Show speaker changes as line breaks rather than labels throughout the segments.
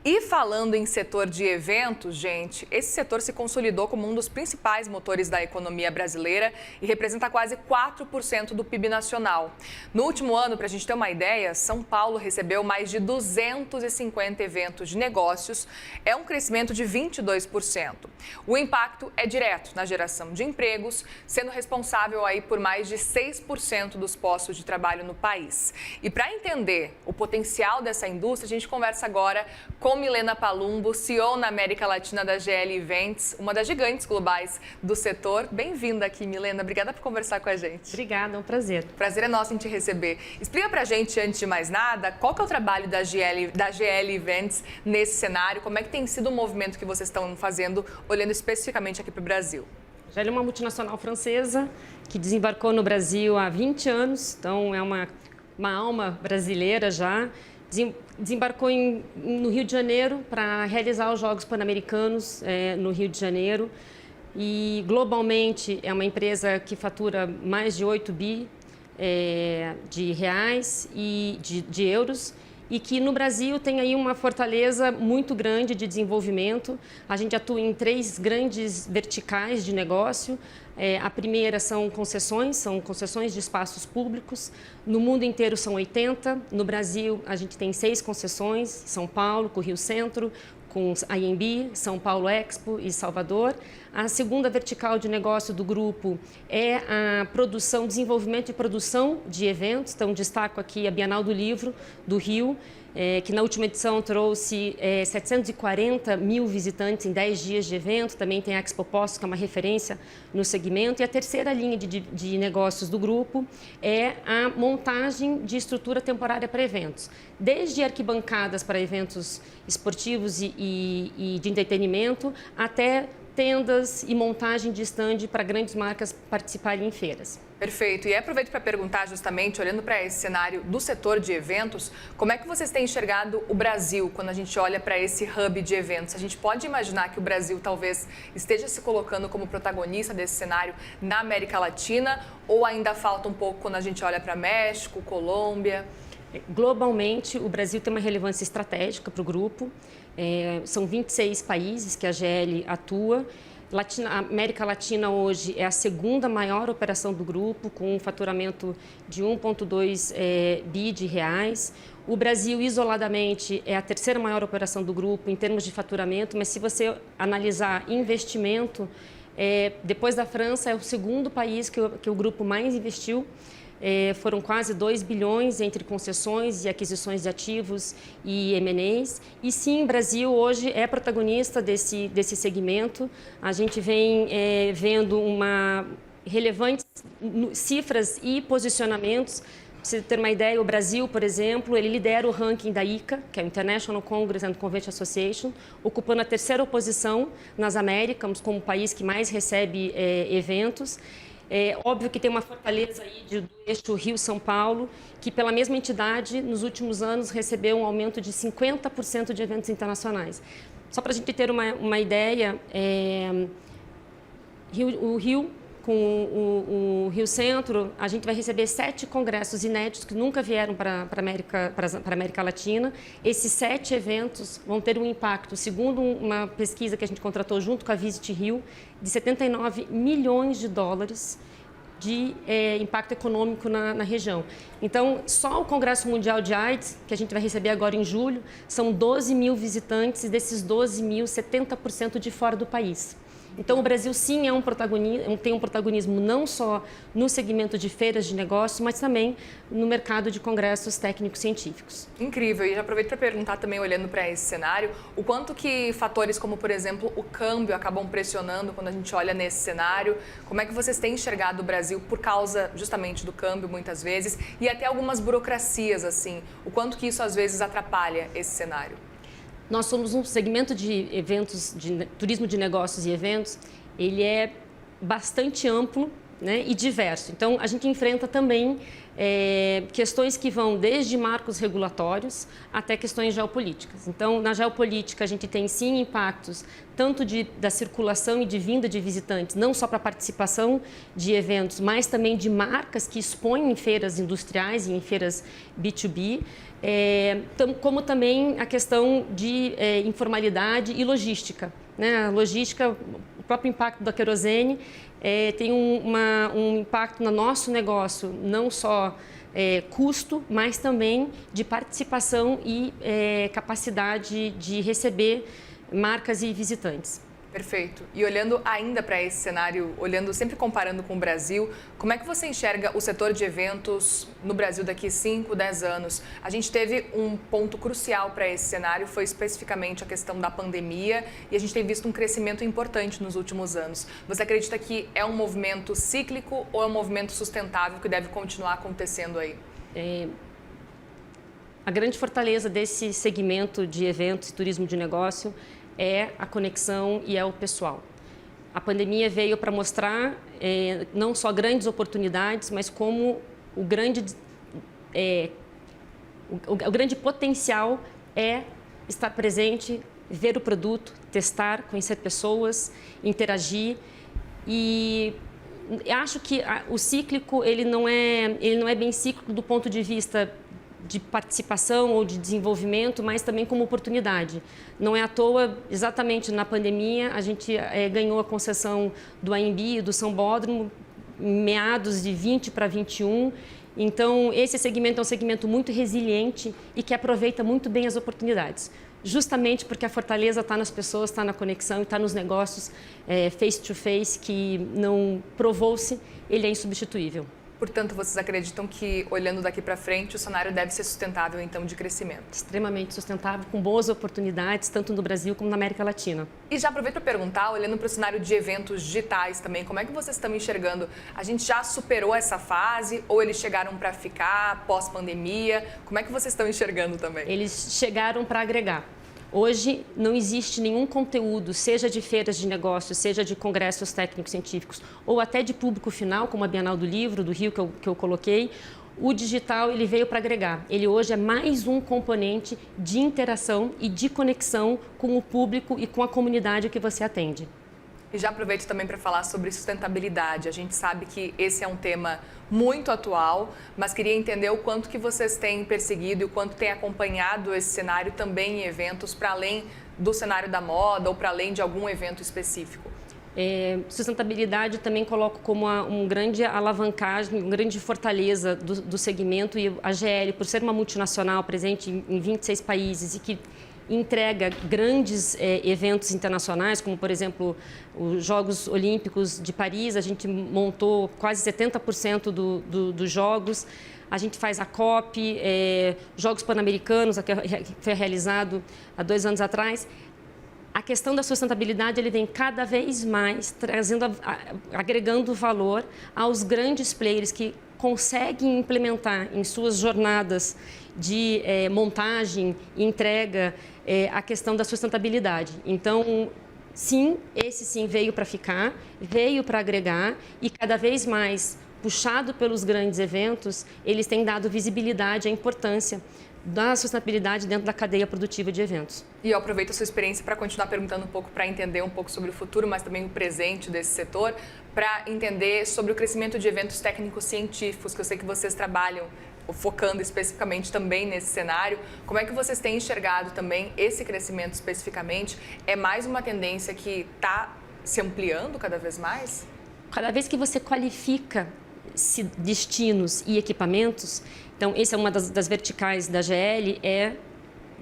E falando em setor de eventos, gente, esse setor se consolidou como um dos principais motores da economia brasileira e representa quase 4% do PIB nacional. No último ano, para a gente ter uma ideia, São Paulo recebeu mais de 250 eventos de negócios, é um crescimento de 22%. O impacto é direto na geração de empregos, sendo responsável aí por mais de 6% dos postos de trabalho no país. E para entender o potencial dessa indústria, a gente conversa agora com Milena Palumbo, CEO na América Latina da GL Events, uma das gigantes globais do setor. Bem-vinda aqui, Milena. Obrigada por conversar com a gente.
Obrigada, é um prazer.
Prazer é nosso em te receber. Explica pra gente, antes de mais nada, qual que é o trabalho da GL Events nesse cenário? Como é que tem sido o movimento que vocês estão fazendo, olhando especificamente aqui para o Brasil?
A GL é uma multinacional francesa que desembarcou no Brasil há 20 anos, então é uma alma brasileira já. Desembarcou no Rio de Janeiro para realizar os Jogos Pan-Americanos no Rio de Janeiro. E globalmente é uma empresa que fatura mais de 8 bi de reais e de euros. E que no Brasil tem aí uma fortaleza muito grande de desenvolvimento. A gente atua em 3 grandes verticais de negócio. A primeira são concessões de espaços públicos. No mundo inteiro são 80. No Brasil, a gente tem 6 concessões, São Paulo, com o Rio Centro, com a IMB, São Paulo Expo e Salvador. A segunda vertical de negócio do grupo é a desenvolvimento e produção de eventos. Então, destaco aqui a Bienal do Livro do Rio, que na última edição trouxe 740 mil visitantes em 10 dias de evento. Também tem a Expo Post, que é uma referência no segmento. E a terceira linha de negócios do grupo é a montagem de estrutura temporária para eventos. Desde arquibancadas para eventos esportivos e de entretenimento, até tendas e montagem de stand para grandes marcas participarem em feiras.
Perfeito. E aproveito para perguntar justamente, olhando para esse cenário do setor de eventos, como é que vocês têm enxergado o Brasil quando a gente olha para esse hub de eventos? A gente pode imaginar que o Brasil talvez esteja se colocando como protagonista desse cenário na América Latina ou ainda falta um pouco quando a gente olha para México, Colômbia?
Globalmente, o Brasil tem uma relevância estratégica para o grupo. São 26 países que a GL atua. A América Latina hoje é a segunda maior operação do grupo, com um faturamento de 1,2 bi de reais. O Brasil, isoladamente, é a terceira maior operação do grupo em termos de faturamento, mas se você analisar investimento, depois da França, é o segundo país que o grupo mais investiu. Foram quase 2 bilhões entre concessões e aquisições de ativos e M&As. E sim, o Brasil hoje é protagonista desse segmento. A gente vem vendo relevantes cifras e posicionamentos. Para você ter uma ideia, o Brasil, por exemplo, ele lidera o ranking da ICA, que é o International Congress and Convention Association, ocupando a terceira posição nas Américas como o país que mais recebe eventos. Óbvio que tem uma fortaleza aí do eixo Rio-São Paulo, que pela mesma entidade, nos últimos anos, recebeu um aumento de 50% de eventos internacionais. Só para a gente ter uma ideia, o Rio, com o Rio Centro, a gente vai receber 7 congressos inéditos que nunca vieram para a América Latina. Esses 7 eventos vão ter um impacto, segundo uma pesquisa que a gente contratou junto com a Visit Rio, de 79 milhões de dólares de impacto econômico na região. Então, só o Congresso Mundial de AIDS, que a gente vai receber agora em julho, são 12 mil visitantes e desses 12 mil, 70% de fora do país. Então, o Brasil, sim, tem um protagonismo não só no segmento de feiras de negócio, mas também no mercado de congressos técnicos científicos.
Incrível. E já aproveito para perguntar também, olhando para esse cenário, o quanto que fatores como, por exemplo, o câmbio acabam pressionando quando a gente olha nesse cenário? Como é que vocês têm enxergado o Brasil por causa justamente do câmbio, muitas vezes, e até algumas burocracias, assim? O quanto que isso, às vezes, atrapalha esse cenário?
Nós somos um segmento de eventos, de turismo de negócios e eventos, ele é bastante amplo né, e diverso. Então, a gente enfrenta também questões que vão desde marcos regulatórios até questões geopolíticas. Então, na geopolítica, a gente tem sim impactos tanto da circulação e de vinda de visitantes, não só para a participação de eventos, mas também de marcas que expõem em feiras industriais e em feiras B2B, como também a questão de informalidade e logística, né? A logística, o próprio impacto da querosene tem um impacto no nosso negócio, não só custo, mas também de participação e capacidade de receber marcas e visitantes.
Perfeito. E olhando ainda para esse cenário, olhando sempre comparando com o Brasil, como é que você enxerga o setor de eventos no Brasil daqui 5, 10 anos? A gente teve um ponto crucial para esse cenário, foi especificamente a questão da pandemia, e a gente tem visto um crescimento importante nos últimos anos. Você acredita que é um movimento cíclico ou é um movimento sustentável que deve continuar acontecendo aí?
A grande fortaleza desse segmento de eventos e turismo de negócio é a conexão e é o pessoal. A pandemia veio para mostrar não só grandes oportunidades, mas como o grande potencial é estar presente, ver o produto, testar, conhecer pessoas, interagir. E acho que o cíclico ele não é bem cíclico do ponto de vista de participação ou de desenvolvimento, mas também como oportunidade. Não é à toa, exatamente na pandemia, a gente ganhou a concessão do AMB e do Sambódromo, meados de 20 para 21. Então, esse segmento é um segmento muito resiliente e que aproveita muito bem as oportunidades. Justamente porque a fortaleza está nas pessoas, está na conexão e está nos negócios face to face, que não provou-se, ele é insubstituível.
Portanto, vocês acreditam que, olhando daqui para frente, o cenário deve ser sustentável, então, de crescimento?
Extremamente sustentável, com boas oportunidades, tanto no Brasil como na América Latina.
E já aproveito para perguntar, olhando para o cenário de eventos digitais também, como é que vocês estão enxergando? A gente já superou essa fase ou eles chegaram para ficar pós-pandemia? Como é que vocês estão enxergando também?
Eles chegaram para agregar. Hoje não existe nenhum conteúdo, seja de feiras de negócios, seja de congressos técnicos científicos ou até de público final, como a Bienal do Livro, do Rio, que eu coloquei. O digital ele veio para agregar. Ele hoje é mais um componente de interação e de conexão com o público e com a comunidade que você atende.
E já aproveito também para falar sobre sustentabilidade. A gente sabe que esse é um tema muito atual, mas queria entender o quanto que vocês têm perseguido e o quanto têm acompanhado esse cenário também em eventos, para além do cenário da moda ou para além de algum evento específico.
Sustentabilidade também coloco como um grande alavancagem, uma grande fortaleza do segmento, e a GL, por ser uma multinacional presente em 26 países e que entrega grandes eventos internacionais, como, por exemplo, os Jogos Olímpicos de Paris. A gente montou quase 70% dos Jogos. A gente faz a COP, Jogos Pan-Americanos, que foi realizado há 2 anos atrás. A questão da sustentabilidade ele vem cada vez mais agregando valor aos grandes players que conseguem implementar em suas jornadas de montagem e entrega a questão da sustentabilidade. Então, sim, esse sim veio para ficar, veio para agregar e cada vez mais, puxado pelos grandes eventos, eles têm dado visibilidade à importância da sustentabilidade dentro da cadeia produtiva de eventos.
E eu aproveito a sua experiência para continuar perguntando um pouco, para entender um pouco sobre o futuro, mas também o presente desse setor, para entender sobre o crescimento de eventos técnicos científicos, que eu sei que vocês trabalham focando especificamente também nesse cenário. Como é que vocês têm enxergado também esse crescimento especificamente? É mais uma tendência que está se ampliando cada vez mais?
Cada vez que você qualifica destinos e equipamentos, então essa é uma das verticais da GL, é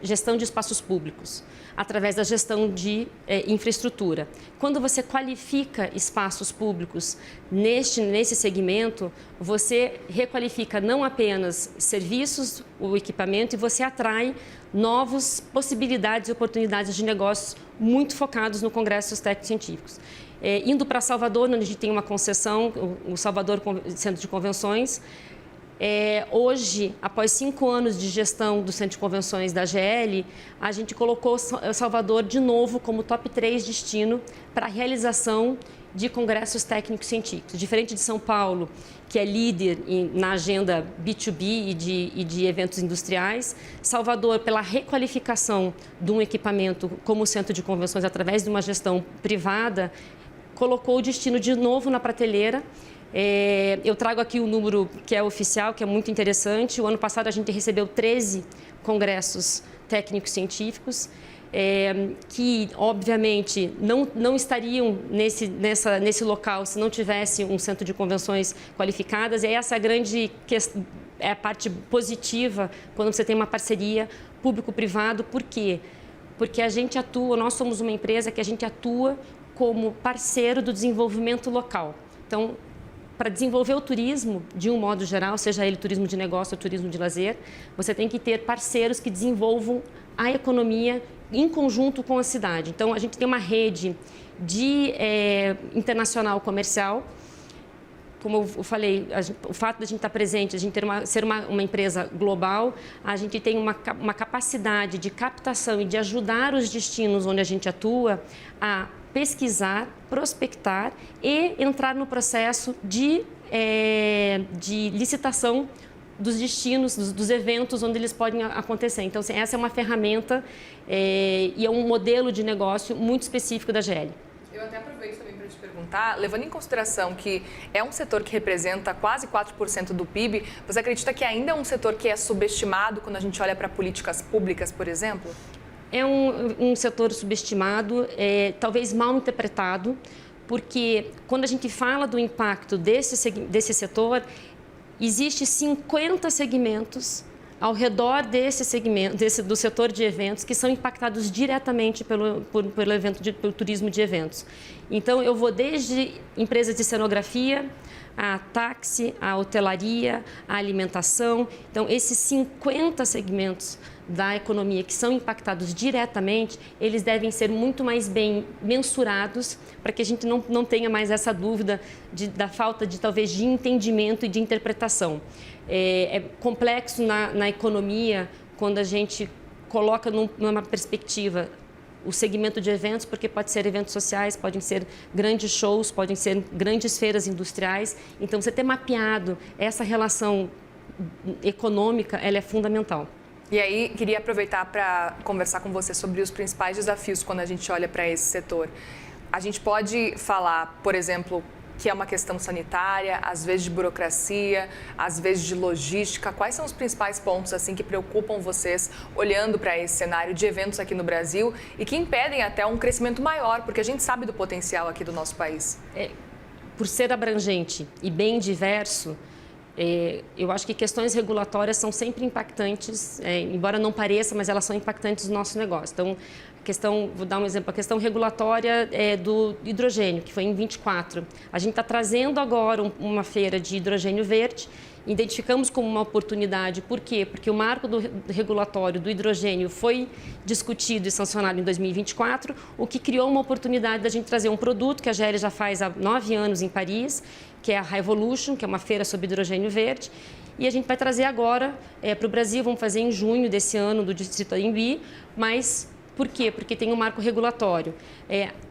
gestão de espaços públicos, através da gestão de infraestrutura. Quando você qualifica espaços públicos nesse segmento, você requalifica não apenas serviços, o equipamento, e você atrai novas possibilidades e oportunidades de negócios muito focados no Congressos Técnicos Científicos. Indo para Salvador, onde a gente tem uma concessão, o Salvador Centro de Convenções. Hoje, após 5 anos de gestão do Centro de Convenções da GL, a gente colocou Salvador de novo como top 3 destino para a realização de congressos técnicos científicos. Diferente de São Paulo, que é líder na agenda B2B e de eventos industriais, Salvador, pela requalificação de um equipamento como centro de convenções através de uma gestão privada, colocou o destino de novo na prateleira. Eu trago aqui o número que é oficial, que é muito interessante. O ano passado a gente recebeu 13 congressos técnicos científicos, que obviamente não estariam nesse local se não tivesse um centro de convenções qualificadas. E essa é a parte positiva quando você tem uma parceria público-privado. Por quê? Porque nós somos uma empresa que a gente atua como parceiro do desenvolvimento local. Então, para desenvolver o turismo, de um modo geral, seja ele turismo de negócio ou turismo de lazer, você tem que ter parceiros que desenvolvam a economia em conjunto com a cidade. Então, a gente tem uma rede internacional comercial. Como eu falei, o fato de a gente estar presente, a gente ser uma empresa global, a gente tem uma capacidade de captação e de ajudar os destinos onde a gente atua a pesquisar, prospectar e entrar no processo de licitação dos destinos, dos eventos onde eles podem acontecer. Então, assim, essa é uma ferramenta e é um modelo de negócio muito específico da GL.
Eu até aproveito também para te perguntar, levando em consideração que é um setor que representa quase 4% do PIB, você acredita que ainda é um setor que é subestimado quando a gente olha para políticas públicas, por exemplo?
É um setor subestimado, talvez mal interpretado, porque quando a gente fala do impacto desse setor, existe 50 segmentos ao redor desse segmento, do setor de eventos, que são impactados diretamente pelo turismo de eventos. Então, eu vou desde empresas de cenografia, a táxi, a hotelaria, a alimentação. Então, esses 50 segmentos da economia que são impactados diretamente, eles devem ser muito mais bem mensurados para que a gente não tenha mais essa dúvida da falta talvez de entendimento e de interpretação. É complexo na economia quando a gente coloca numa perspectiva o segmento de eventos, porque pode ser eventos sociais, podem ser grandes shows, podem ser grandes feiras industriais. Então, você ter mapeado essa relação econômica, ela é fundamental.
E aí, queria aproveitar para conversar com você sobre os principais desafios quando a gente olha para esse setor. A gente pode falar, por exemplo, que é uma questão sanitária, às vezes de burocracia, às vezes de logística. Quais são os principais pontos assim que preocupam vocês olhando para esse cenário de eventos aqui no Brasil e que impedem até um crescimento maior, porque a gente sabe do potencial aqui do nosso país?
Por ser abrangente e bem diverso, eu acho que questões regulatórias são sempre impactantes, embora não pareça, mas elas são impactantes no nosso negócio. Então, vou dar um exemplo, a questão regulatória do hidrogênio, que foi em 24. A gente está trazendo agora uma feira de hidrogênio verde, identificamos como uma oportunidade. Por quê? Porque o marco regulatório do hidrogênio foi discutido e sancionado em 2024, o que criou uma oportunidade da gente trazer um produto que a GL já faz há 9 anos em Paris, que é a Revolution, que é uma feira sobre hidrogênio verde. E a gente vai trazer agora para o Brasil, vamos fazer em junho desse ano, do Distrito Anhembi, mas por quê? Porque tem um marco regulatório.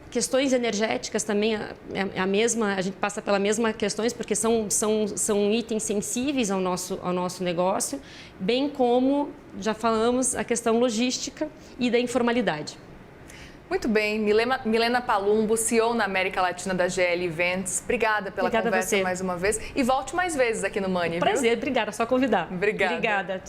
Questões energéticas também é a mesma, a gente passa pelas mesmas questões, porque são itens sensíveis ao nosso negócio, bem como, já falamos, a questão logística e da informalidade.
Muito bem, Milena Palumbo, CEO na América Latina da GL Events. Obrigada pela conversa mais uma vez e volte mais vezes aqui no Money.
Prazer, viu? Obrigada, só convidar.
Obrigada.
Obrigada.